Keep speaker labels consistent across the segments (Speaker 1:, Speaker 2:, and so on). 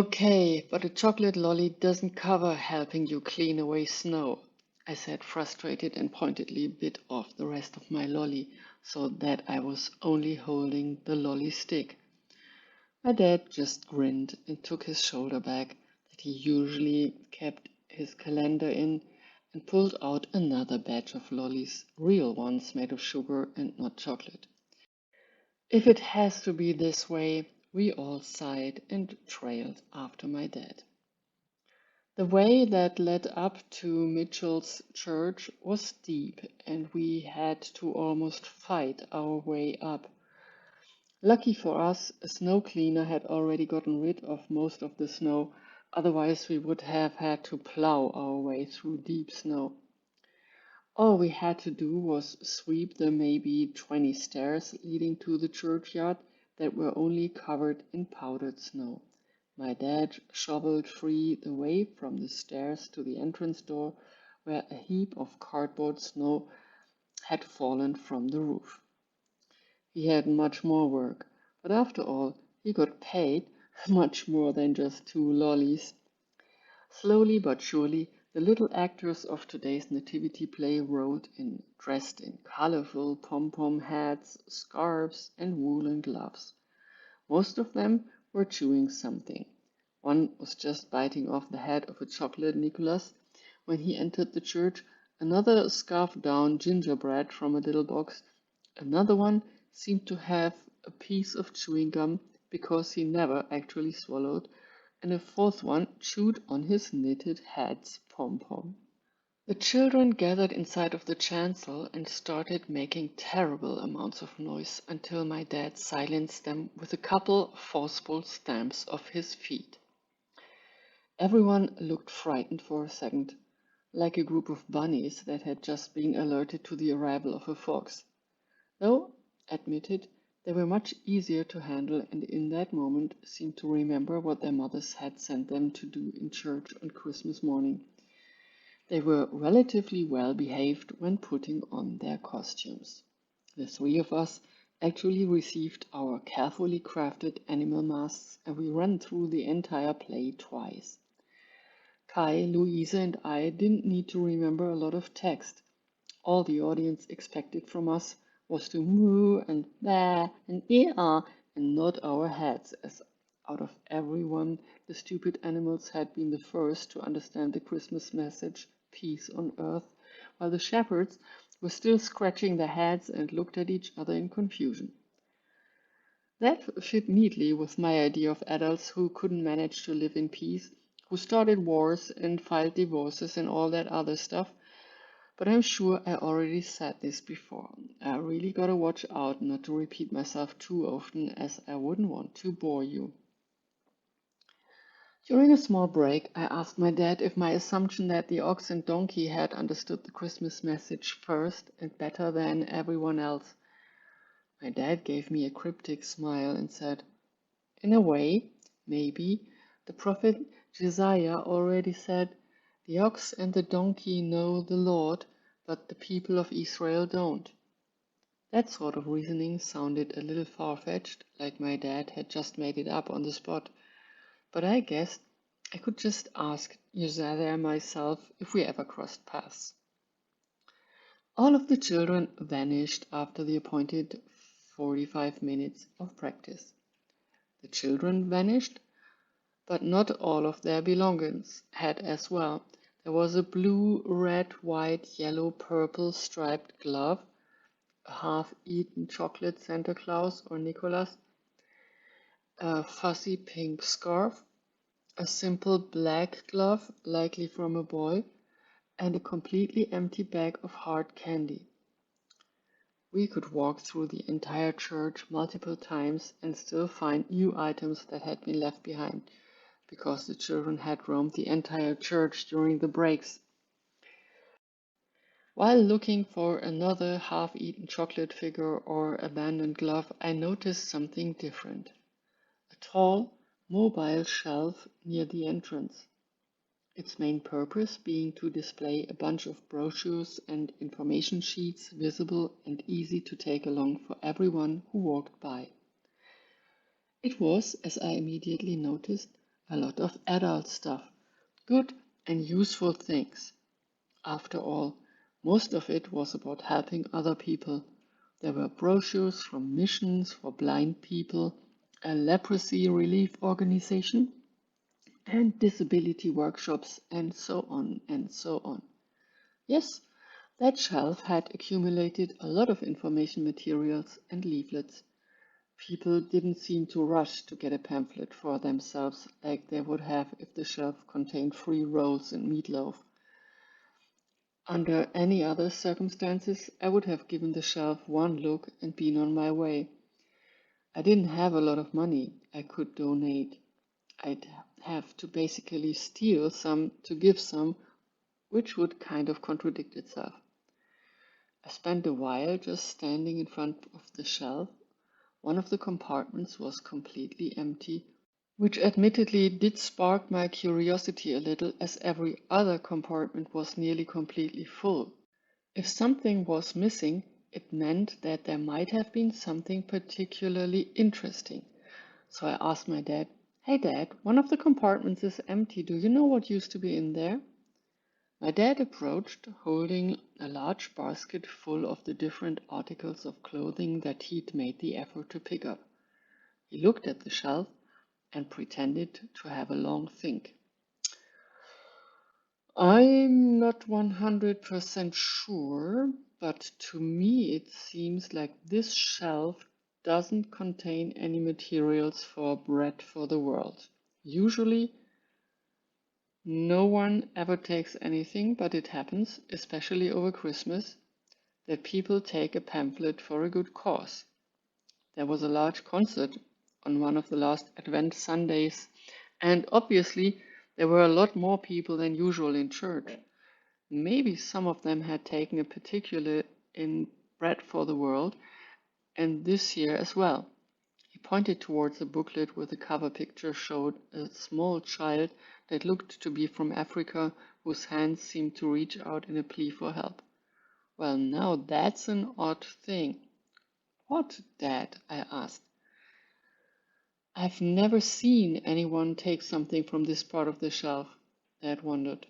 Speaker 1: Okay, but a chocolate lolly doesn't cover helping you clean away snow, I said, frustrated, and pointedly bit off the rest of my lolly so that I was only holding the lolly stick. My dad just grinned and took his shoulder bag that he usually kept his calendar in and pulled out another batch of lollies, real ones made of sugar and not chocolate. If it has to be this way, we all sighed and trailed after my dad. The way that led up to Mitchell's church was steep, and we had to almost fight our way up. Lucky for us, a snow cleaner had already gotten rid of most of the snow, otherwise we would have had to plow our way through deep snow. All we had to do was sweep the maybe 20 stairs leading to the churchyard that were only covered in powdered snow. My dad shoveled free the way from the stairs to the entrance door, where a heap of cardboard snow had fallen from the roof. He had much more work, but after all, he got paid much more than just two lollies. Slowly but surely, the little actors of today's nativity play rolled in, dressed in colorful pom-pom hats, scarves, and woolen gloves. Most of them were chewing something. One was just biting off the head of a chocolate Nicholas when he entered the church, another scarfed down gingerbread from a little box, another one seemed to have a piece of chewing gum because he never actually swallowed, and a fourth one chewed on his knitted hat's pom-pom. The children gathered inside of the chancel and started making terrible amounts of noise until my dad silenced them with a couple forceful stamps of his feet. Everyone looked frightened for a second, like a group of bunnies that had just been alerted to the arrival of a fox. Though, admitted, they were much easier to handle and in that moment seemed to remember what their mothers had sent them to do in church on Christmas morning. They were relatively well behaved when putting on their costumes. The three of us actually received our carefully crafted animal masks and we ran through the entire play twice. Kai, Louise, and I didn't need to remember a lot of text. All the audience expected from us was to moo and bah and yeah and nod our heads, as out of everyone the stupid animals had been the first to understand the Christmas message, peace on earth, while the shepherds were still scratching their heads and looked at each other in confusion. That fit neatly with my idea of adults who couldn't manage to live in peace, who started wars and filed divorces and all that other stuff. But I'm sure I already said this before. I really gotta watch out not to repeat myself too often, as I wouldn't want to bore you. During a small break, I asked my dad if my assumption that the ox and donkey had understood the Christmas message first and better than everyone else. My dad gave me a cryptic smile and said, "In a way, maybe. The prophet Jesaja already said, 'The ox and the donkey know the Lord, but the people of Israel don't.'" That sort of reasoning sounded a little far-fetched, like my dad had just made it up on the spot, but I guessed I could just ask Jesaja myself if we ever crossed paths. All of the children vanished after the appointed 45 minutes of practice. The children vanished, but not all of their belongings had as well. There was a blue, red, white, yellow, purple striped glove, a half-eaten chocolate Santa Claus or Nicholas, a fuzzy pink scarf, a simple black glove, likely from a boy, and a completely empty bag of hard candy. We could walk through the entire church multiple times and still find new items that had been left behind, because the children had roamed the entire church during the breaks. While looking for another half-eaten chocolate figure or abandoned glove, I noticed something different. A tall, mobile shelf near the entrance. Its main purpose being to display a bunch of brochures and information sheets visible and easy to take along for everyone who walked by. It was, as I immediately noticed, A lot of adult stuff, good and useful things. After all, most of it was about helping other people. There were brochures from missions for blind people, a leprosy relief organization, and disability workshops, and so on and so on. Yes, that shelf had accumulated a lot of information materials and leaflets. People didn't seem to rush to get a pamphlet for themselves like they would have if the shelf contained free rolls and meatloaf. Under any other circumstances, I would have given the shelf one look and been on my way. I didn't have a lot of money I could donate. I'd have to basically steal some to give some, which would kind of contradict itself. I spent a while just standing in front of the shelf. One of the compartments was completely empty, which admittedly did spark my curiosity a little, as every other compartment was nearly completely full. If something was missing, it meant that there might have been something particularly interesting. So I asked my dad, "Hey Dad, one of the compartments is empty. Do you know what used to be in there?" My dad approached, holding a large basket full of the different articles of clothing that he'd made the effort to pick up. He looked at the shelf and pretended to have a long think. "I'm not 100% sure, but to me it seems like this shelf doesn't contain any materials for Bread for the World. Usually, no one ever takes anything, but it happens, especially over Christmas, that people take a pamphlet for a good cause. There was a large concert on one of the last Advent Sundays, and obviously there were a lot more people than usual in church. Maybe some of them had taken a particular in Bread for the World, and this year as well." He pointed towards a booklet with a cover picture showed a small child that looked to be from Africa, whose hands seemed to reach out in a plea for help. "Well, now that's an odd thing." "What, Dad?" I asked. "I've never seen anyone take something from this part of the shelf," Dad wondered.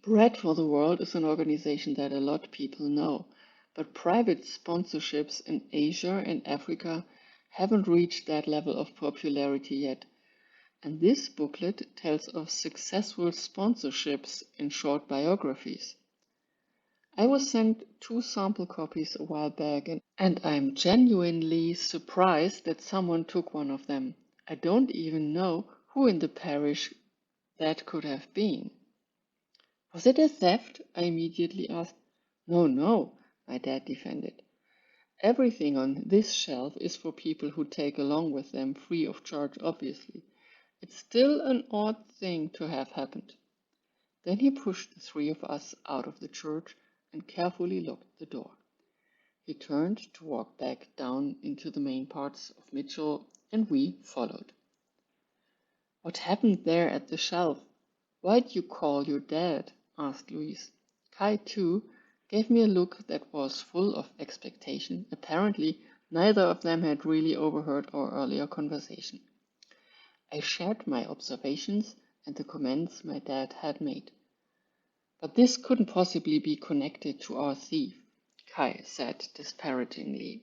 Speaker 1: Bread for the World is an organization that a lot of people know, but private sponsorships in Asia and Africa haven't reached that level of popularity yet. And this booklet tells of successful sponsorships in short biographies. I was sent 2 sample copies a while back, and I'm genuinely surprised that someone took one of them. I don't even know who in the parish that could have been. "Was it a theft?" I immediately asked. "No, no," my dad defended. "Everything on this shelf is for people who take along with them free of charge, obviously. It's still an odd thing to have happened." Then he pushed the 3 of us out of the church and carefully locked the door. He turned to walk back down into the main parts of Mitchell, and we followed. "What happened there at the shelf? Why'd you call your dad?" asked Louise. Kai, too, gave me a look that was full of expectation. Apparently, neither of them had really overheard our earlier conversation. I shared my observations and the comments my dad had made. "But this couldn't possibly be connected to our thief," Kai said disparagingly.